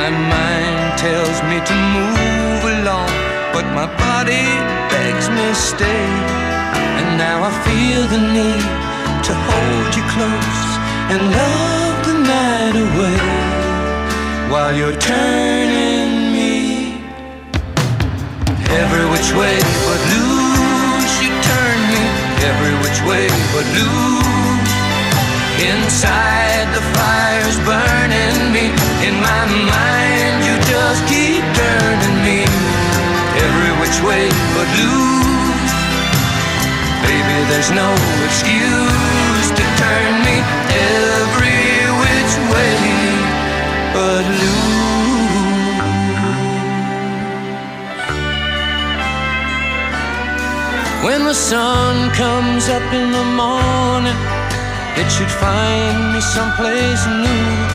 My mind tells me to move along, but my body begs me stay. And now I feel the need to hold you close and love the night away while you're turning me every which way but loose. You turn me every which way but loose. Inside the fire's burning me. In my mind you just keep turning me every which way but loose. Baby, there's no excuse to turn me every which way but loose. When the sun comes up in the morning, it should find me someplace new.